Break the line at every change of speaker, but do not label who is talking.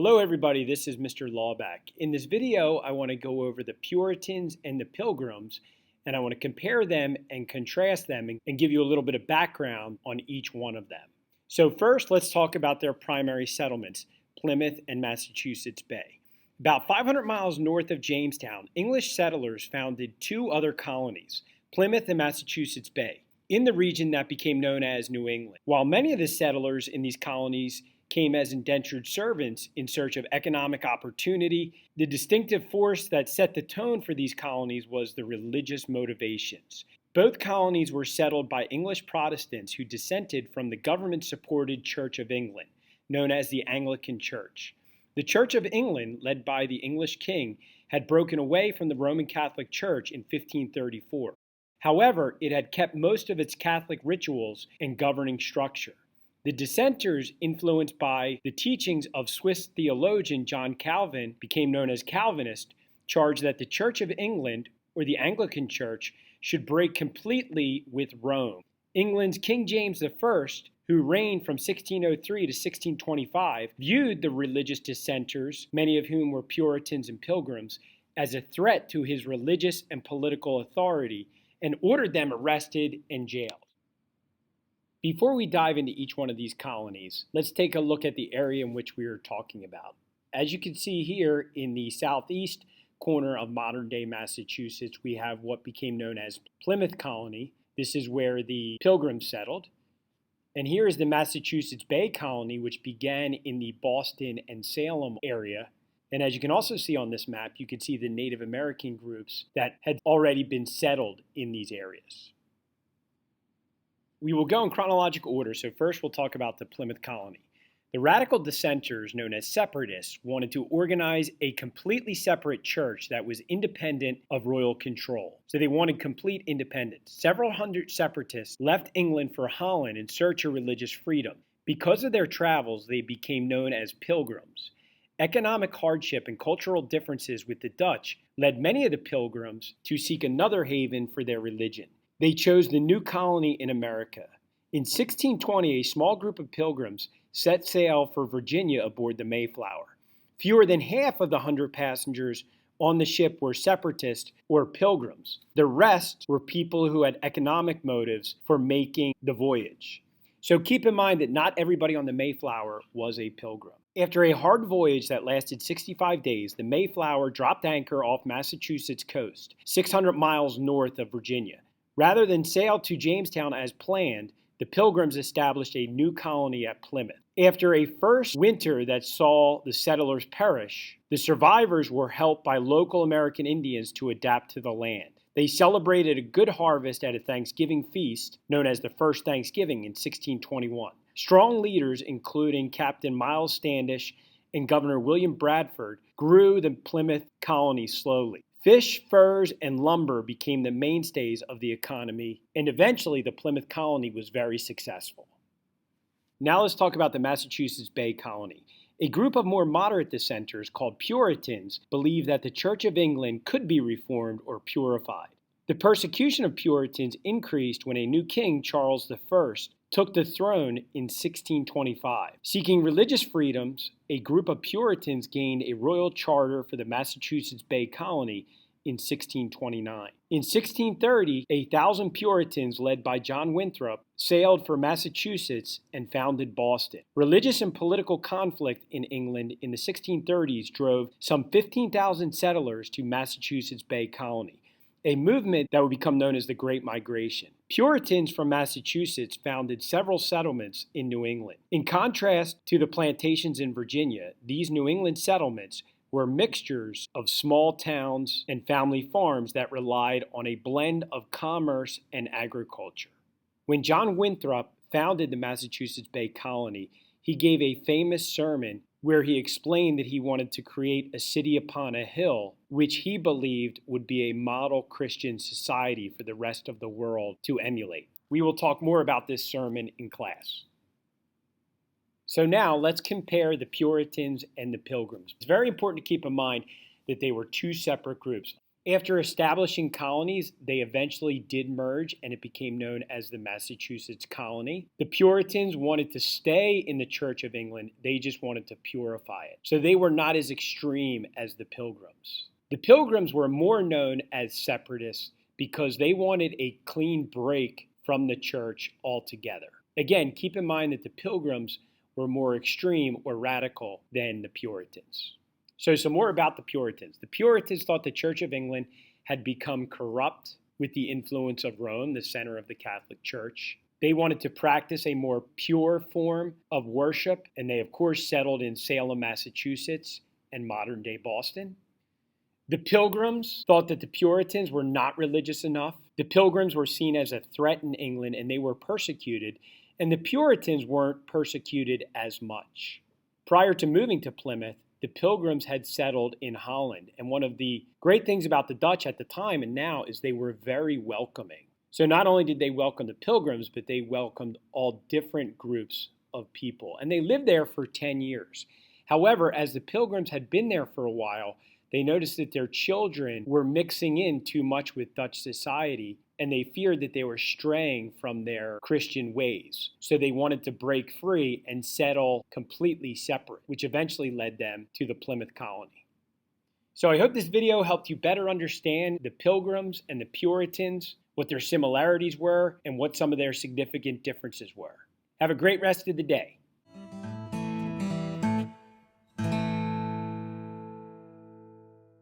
Hello everybody, this is Mr. Lawback. In this video, I want to go over the Puritans and the Pilgrims, and I want to compare them and contrast them and give you a little bit of background on each one of them. So first, let's talk about their primary settlements, Plymouth and Massachusetts Bay. About 500 miles north of Jamestown, English settlers founded two other colonies, Plymouth and Massachusetts Bay, in the region that became known as New England. While many of the settlers in these colonies came as indentured servants in search of economic opportunity, the distinctive force that set the tone for these colonies was the religious motivations. Both colonies were settled by English Protestants who dissented from the government-supported Church of England, known as the Anglican Church. The Church of England, led by the English king, had broken away from the Roman Catholic Church in 1534. However, it had kept most of its Catholic rituals and governing structure. The dissenters, influenced by the teachings of Swiss theologian John Calvin, became known as Calvinists, charged that the Church of England, or the Anglican Church, should break completely with Rome. England's King James I, who reigned from 1603 to 1625, viewed the religious dissenters, many of whom were Puritans and Pilgrims, as a threat to his religious and political authority and ordered them arrested and jailed. Before we dive into each one of these colonies, let's take a look at the area in which we are talking about. As you can see here in the southeast corner of modern-day Massachusetts, we have what became known as Plymouth Colony. This is where the Pilgrims settled. And here is the Massachusetts Bay Colony, which began in the Boston and Salem area. And as you can also see on this map, you can see the Native American groups that had already been settled in these areas. We will go in chronological order, so first we'll talk about the Plymouth Colony. The radical dissenters, known as separatists, wanted to organize a completely separate church that was independent of royal control. So they wanted complete independence. Several hundred separatists left England for Holland in search of religious freedom. Because of their travels, they became known as pilgrims. Economic hardship and cultural differences with the Dutch led many of the pilgrims to seek another haven for their religion. They chose the new colony in America. In 1620, a small group of pilgrims set sail for Virginia aboard the Mayflower. Fewer than half of the 100 passengers on the ship were separatists or pilgrims. The rest were people who had economic motives for making the voyage. So keep in mind that not everybody on the Mayflower was a pilgrim. After a hard voyage that lasted 65 days, the Mayflower dropped anchor off Massachusetts coast, 600 miles north of Virginia. Rather than sail to Jamestown as planned, the Pilgrims established a new colony at Plymouth. After a first winter that saw the settlers perish, the survivors were helped by local American Indians to adapt to the land. They celebrated a good harvest at a Thanksgiving feast known as the First Thanksgiving in 1621. Strong leaders, including Captain Miles Standish and Governor William Bradford, grew the Plymouth colony slowly. Fish, furs, and lumber became the mainstays of the economy, and eventually the Plymouth colony was very successful. Now let's talk about the Massachusetts Bay Colony. A group of more moderate dissenters called Puritans believed that the Church of England could be reformed or purified. The persecution of Puritans increased when a new king, Charles I, took the throne in 1625. Seeking religious freedoms, a group of Puritans gained a royal charter for the Massachusetts Bay Colony in 1629. In 1630, 1,000 Puritans led by John Winthrop sailed for Massachusetts and founded Boston. Religious and political conflict in England in the 1630s drove some 15,000 settlers to Massachusetts Bay Colony, a movement that would become known as the Great Migration. Puritans from Massachusetts founded several settlements in New England. In contrast to the plantations in Virginia, these New England settlements were mixtures of small towns and family farms that relied on a blend of commerce and agriculture. When John Winthrop founded the Massachusetts Bay Colony, he gave a famous sermon where he explained that he wanted to create a city upon a hill, which he believed would be a model Christian society for the rest of the world to emulate. We will talk more about this sermon in class. So now let's compare the Puritans and the Pilgrims. It's very important to keep in mind that they were two separate groups. After establishing colonies, they eventually did merge and it became known as the Massachusetts Colony. The Puritans wanted to stay in the Church of England, they just wanted to purify it. So they were not as extreme as the Pilgrims. The Pilgrims were more known as separatists because they wanted a clean break from the church altogether. Again, keep in mind that the Pilgrims were more extreme or radical than the Puritans. So some more about the Puritans. The Puritans thought the Church of England had become corrupt with the influence of Rome, the center of the Catholic Church. They wanted to practice a more pure form of worship, and they, of course, settled in Salem, Massachusetts, and modern-day Boston. The Pilgrims thought that the Puritans were not religious enough. The Pilgrims were seen as a threat in England, and they were persecuted, and the Puritans weren't persecuted as much. Prior to moving to Plymouth, the Pilgrims had settled in Holland, and one of the great things about the Dutch at the time and now is they were very welcoming. So not only did they welcome the Pilgrims, but they welcomed all different groups of people, and they lived there for 10 years. However, as the Pilgrims had been there for a while, they noticed that their children were mixing in too much with Dutch society, and they feared that they were straying from their Christian ways. So they wanted to break free and settle completely separate, which eventually led them to the Plymouth Colony. So I hope this video helped you better understand the Pilgrims and the Puritans, what their similarities were, and what some of their significant differences were. Have a great rest of the day.